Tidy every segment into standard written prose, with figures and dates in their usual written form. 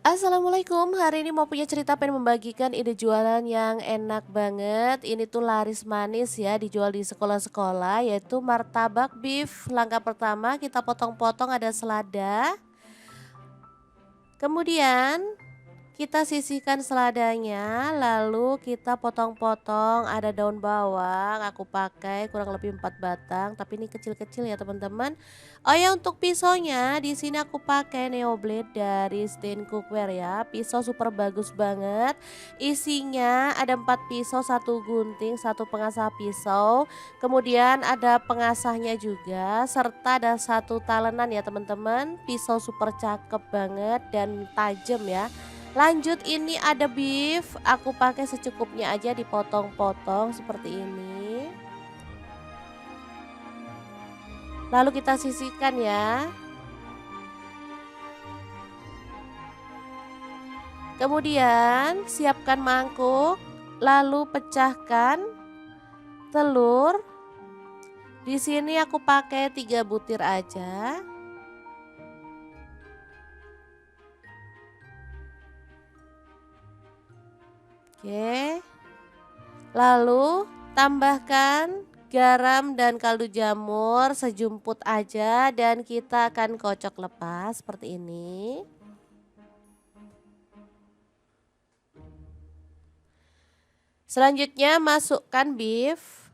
Assalamualaikum, hari ini mau punya cerita pengen membagikan ide jualan yang enak banget. Ini tuh laris manis ya, dijual di sekolah-sekolah, yaitu martabak beef. Langkah pertama kita potong-potong ada selada. Kemudian kita sisihkan seladanya, lalu kita potong-potong, ada daun bawang, aku pakai kurang lebih 4 batang, tapi ini kecil-kecil ya teman-teman. Oh ya, untuk pisaunya di sini aku pakai Neo Blade dari Stain Cookware ya. Pisau super bagus banget. Isinya ada 4 pisau, satu gunting, satu pengasah pisau. Kemudian ada pengasahnya juga, serta ada satu talenan ya teman-teman. Pisau super cakep banget dan tajam ya. Lanjut ini ada beef, aku pakai secukupnya aja dipotong-potong seperti ini. Lalu kita sisihkan ya. Kemudian siapkan mangkuk, lalu pecahkan telur. Di sini aku pakai 3 butir aja. Oke. Lalu tambahkan garam dan kaldu jamur sejumput aja dan kita akan kocok lepas seperti ini. Selanjutnya masukkan beef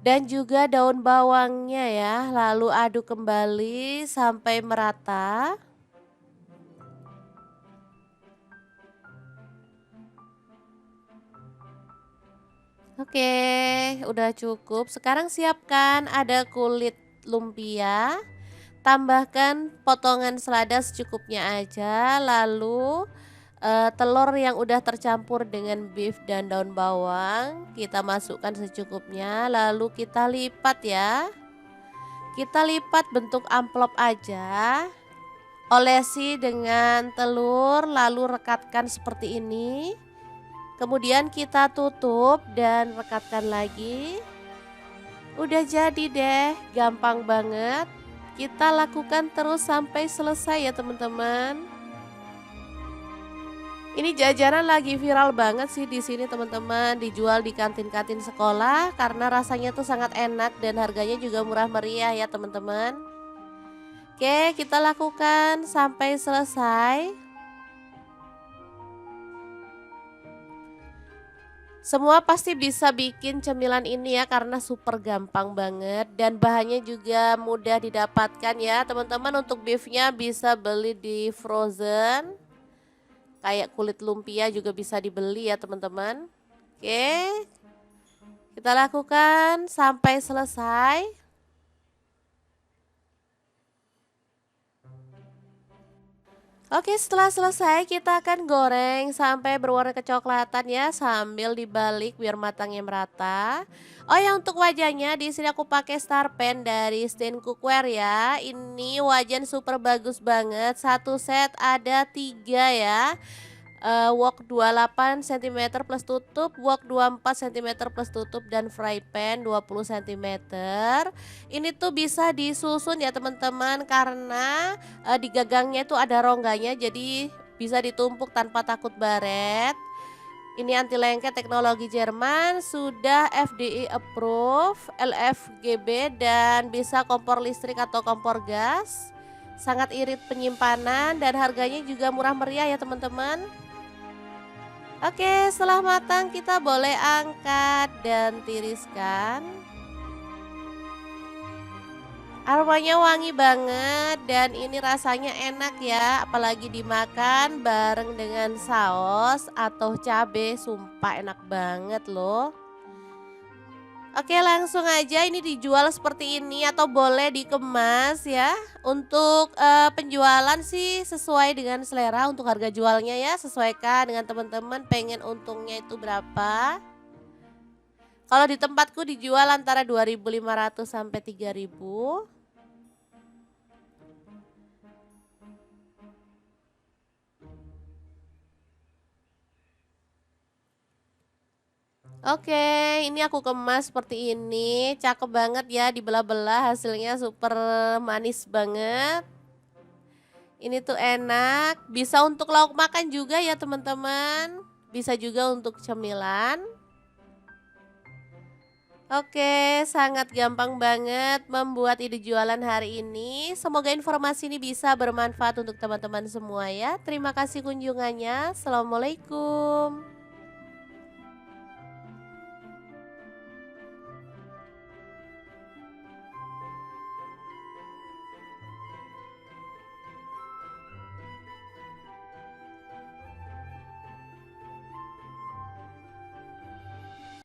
dan juga daun bawangnya ya, lalu aduk kembali sampai merata. Oke, udah cukup. Sekarang siapkan ada kulit lumpia, tambahkan potongan selada secukupnya aja, lalu telur yang udah tercampur dengan beef dan daun bawang kita masukkan secukupnya, lalu kita lipat ya. Kita lipat bentuk amplop aja. Olesi dengan telur lalu rekatkan seperti ini. Kemudian kita tutup dan rekatkan lagi. Udah jadi deh, gampang banget. Kita lakukan terus sampai selesai ya teman-teman. Ini jajanan lagi viral banget sih di sini teman-teman, dijual di kantin-kantin sekolah karena rasanya tuh sangat enak dan harganya juga murah meriah ya teman-teman. Oke, kita lakukan sampai selesai. Semua pasti bisa bikin cemilan ini ya karena super gampang banget dan bahannya juga mudah didapatkan ya teman-teman. Untuk beefnya bisa beli di frozen, kayak kulit lumpia juga bisa dibeli ya teman-teman. Oke, kita lakukan sampai selesai. Oke, setelah selesai kita akan goreng sampai berwarna kecoklatan ya sambil dibalik biar matangnya merata. Oh ya, untuk wajahnya di sini aku pakai star pan dari Stain Cookware ya. Ini wajan super bagus banget. Satu set ada 3 ya. Wok 28 cm plus tutup, wok 24 cm plus tutup, dan fry pan 20 cm. Ini tuh bisa disusun ya teman-teman karena di gagangnya itu ada rongganya jadi bisa ditumpuk tanpa takut baret. Ini anti lengket teknologi Jerman, sudah FDI approve, LFGB, dan bisa kompor listrik atau kompor gas. Sangat irit penyimpanan dan harganya juga murah meriah ya teman-teman. Oke, setelah matang kita boleh angkat dan tiriskan. Aromanya wangi banget dan ini rasanya enak ya, apalagi dimakan bareng dengan saus atau cabe, sumpah enak banget loh. Oke, langsung aja ini dijual seperti ini atau boleh dikemas ya. Untuk penjualan sih sesuai dengan selera, untuk harga jualnya ya sesuaikan dengan teman-teman pengen untungnya itu berapa. Kalau di tempatku dijual antara 2.500 sampai 3.000. Oke, ini aku kemas seperti ini. Cakep banget ya, dibelah-belah hasilnya super manis banget. Ini tuh enak, bisa untuk lauk makan juga ya teman-teman, bisa juga untuk cemilan. Oke, sangat gampang banget membuat ide jualan hari ini. Semoga informasi ini bisa bermanfaat untuk teman-teman semua ya. Terima kasih kunjungannya. Assalamualaikum.